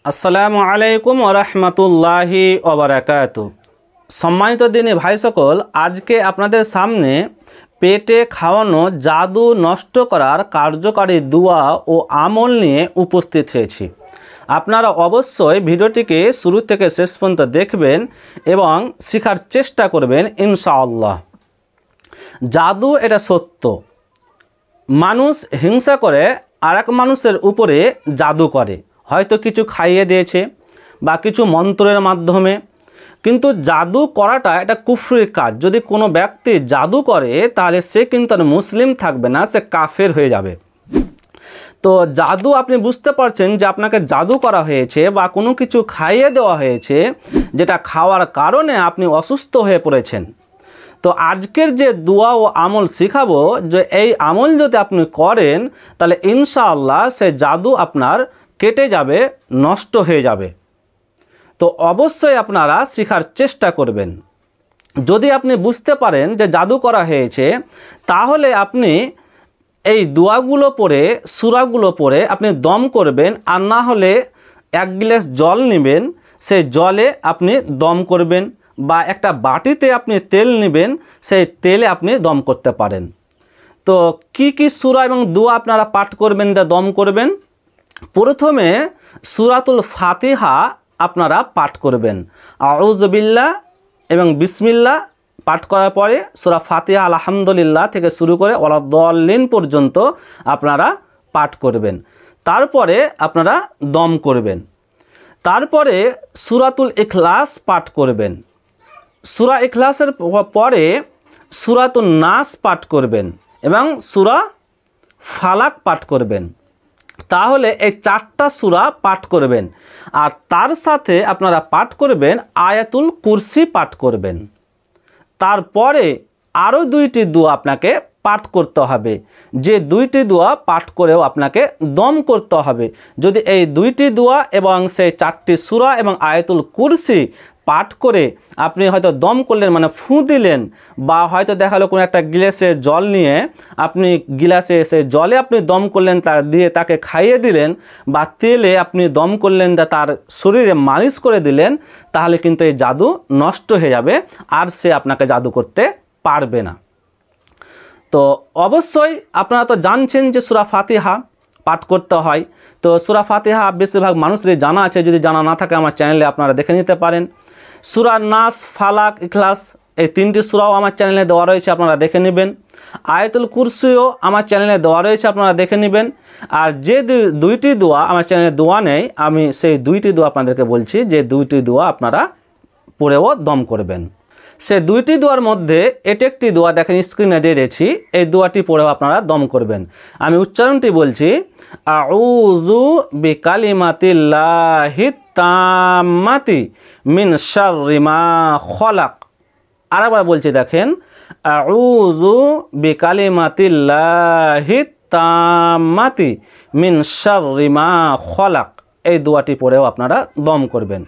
আসসালামু আলাইকুম ওয়া রাহমাতুল্লাহি ওয়া বারাকাতুহু। সম্মানিত দিনী ভাই সকল, আজকে আপনাদের সামনে পেটে খাওয়ানো জাদু নষ্ট করার কার্যকারী দোয়া ও আমল নিয়ে উপস্থিত হয়েছি। আপনারা অবশ্যই ভিডিওটিকে শুরু থেকে শেষ পর্যন্ত দেখবেন এবং শেখার চেষ্টা করবেন ইনশাআল্লাহ। জাদু এটা সত্য। মানুষ হিংসা করে আরেক মানুষের উপরে জাদু করে, হয়তো কিছু খাইয়ে দিয়েছে বা কিছু মন্ত্রের মাধ্যমে, কিন্তু জাদু করাটা এটা কুফরি কাজ। যদি কোনো ব্যক্তি জাদু করে তাহলে সে কিন্তু আর মুসলিম থাকবে না, সে কাফের হয়ে যাবে। তো জাদু আপনি বুঝতে পারছেন যে আপনাকে জাদু করা হয়েছে বা কোনো কিছু খাইয়ে দেওয়া হয়েছে, যেটা খাওয়ার কারণে আপনি অসুস্থ হয়ে পড়েছেন। তো আজকের যে দোয়া ও আমল শেখাবো, যে এই আমল যদি আপনি করেন তাহলে ইনশাআল্লাহ সে জাদু আপনার কেটে যাবে, নষ্ট হয়ে যাবে। তো অবশ্যই আপনারা শেখার চেষ্টা করবেন। যদি আপনি বুঝতে পারেন যে জাদু করা হয়েছে, তাহলে আপনি এই দোয়াগুলো পড়ে, সূরাগুলো পড়ে আপনি দম করবেন, আর না হলে এক গ্লাস জল নেবেন, সেই জলে আপনি দম করবেন, বা একটা বাটিতে আপনি তেল নেবেন, সেই তেলে আপনি দম করতে পারেন। তো কি কি সূরা এবং দোয়া আপনারা পাঠ করবেন, দম করবেন? প্রথমে সূরাতুল ফাতিহা আপনারা পাঠ করবেন। আউযু বিল্লাহ এবং বিসমিল্লাহ পাঠ করার পরে সূরা ফাতিহা আলহামদুলিল্লাহ থেকে শুরু করে ওয়ালাদ-দাল্লিন পর্যন্ত আপনারা পাঠ করবেন। তারপরে আপনারা দম করবেন। তারপরে সূরাতুল ইখলাস পাঠ করবেন। সূরা ইখলাসের পরে সূরাতুন নাস পাঠ করবেন এবং সূরা ফালাক পাঠ করবেন। তাহলে এই 4টা সূরা পাঠ করবেন, আর তার সাথে আপনারা পাঠ করবেন আয়াতুল কুরসি পাঠ করবেন। তারপরে আরও 2টি দোয়া আপনাকে পাঠ করতে হবে, যে 2টি দোয়া পাঠ করেও আপনাকে দম করতে হবে। যদি এই 2টি দোয়া এবং সেই 4টি সূরা এবং আয়াতুল কুরসি পাঠ করে আপনি হয়তো দম করলেন, মানে ফুঁ দিলেন, বা হয়তো দেখালো কোনো একটা গ্লাসে জল নিয়ে আপনি গ্লাসে এসে জলে আপনি দম করলেন, দিয়ে তাকে খাইয়ে দিলেন, বা তেলে আপনি দম করলেন, তার শরীরে মালিশ করে দিলেন, তাহলে কিন্তু এই জাদু নষ্ট হয়ে যাবে, আর সে আপনাকে জাদু করতে পারবে না। তো অবশ্যই আপনারা তো জানছেন যে সূরা ফাতিহা পাঠ করতে হয়। তো সূরা ফাতিহা বেশিরভাগ মানুষেরই জানা আছে, যদি জানা না থাকে আমার চ্যানেলে আপনারা দেখে নিতে পারেন। সূরা নাস, ফালাক, ইখলাস এই 3টি সূরাও আমার চ্যানেলে দেওয়া রয়েছে, আপনারা দেখে নেবেন। আয়াতুল কুরসিও আমার চ্যানেলে দেওয়া রয়েছে, আপনারা দেখে নেবেন। আর যে 2টি দোয়া আমার চ্যানেলে দোয়া নেই, আমি সেই 2টি দোয়া আপনাদেরকে বলছি, যে 2টি দোয়া আপনারা পড়েও দম করবেন। সে 2টি দোয়ার মধ্যে এটি একটি দোয়া দেখেন স্ক্রিনে দিয়ে দিয়েছি, এই দোয়াটি পড়েও আপনারা দম করবেন। আমি উচ্চারণটি বলছি, আউযু বিকালিমাতিল্লাহিত তাম্মাতি মিন শাররি মা খলাক। আরেকবার বলছি, দেখেন, আউযু বিকালিমাতিল্লাহিত তাম্মাতি মিন শাররি মা খলাক। এই দোয়াটি পড়েও আপনারা দম করবেন।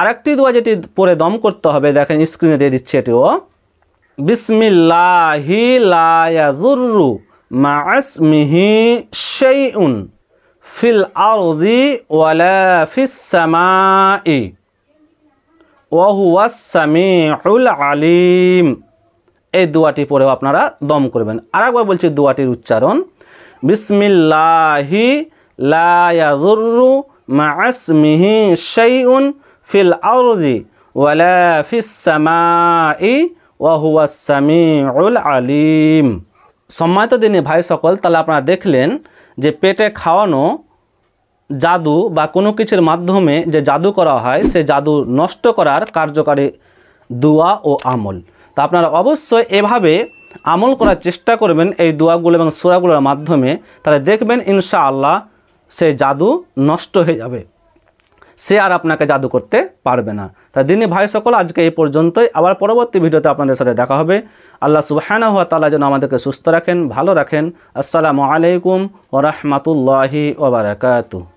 আরেকটি দোয়া যেটি পড়ে দম করতে হবে, দেখেন স্ক্রিনে দিয়ে দিচ্ছি, এটিও বিসমিল্লাহি লা ইয়াযুররু মা ইসমিহি শাইউন ফিল আরদি ওয়ালা ফিস সামাই ওয়া হুয়াস সামিউল আলিম। এই দোয়াটি পড়েও আপনারা দম করবেন। আরেকবার বলছি দোয়াটির উচ্চারণ, বিসমিল্লাহি লা ইয়াযুররু মা ইসমিহি শাইউন ফিল আরদি ওয়ালা ফিস সামাই ওয়া হুয়াস সামিউল আলিম। সম্মানিত দিনী ভাই সকল, তাহলে আপনারা দেখলেন যে পেটে খাওয়ানো জাদু বা কোনো কিছুর মাধ্যমে যে জাদু করা হয়, সে জাদু নষ্ট করার কার্যকারী দোয়া ও আমল। তো আপনারা অবশ্যই এভাবে আমল করার চেষ্টা করবেন এই দোয়াগুলো এবং সূরাগুলোর মাধ্যমে, তাহলে দেখবেন ইনশাআল্লাহ সে জাদু নষ্ট হয়ে যাবে, সে আর আপনাকে জাদু করতে পারবে না। তাই দিনী ভাই সকল, আজকে এই পর্যন্তই। আবার পরবর্তী ভিডিওতে আপনাদের সাথে দেখা হবে। আল্লাহ সুবহানাহু ওয়া তাআলা যেন আমাদেরকে সুস্থ রাখেন, ভালো রাখেন। আসসালামু আলাইকুম ওয়া রাহমাতুল্লাহি ওয়া বারাকাতুহু।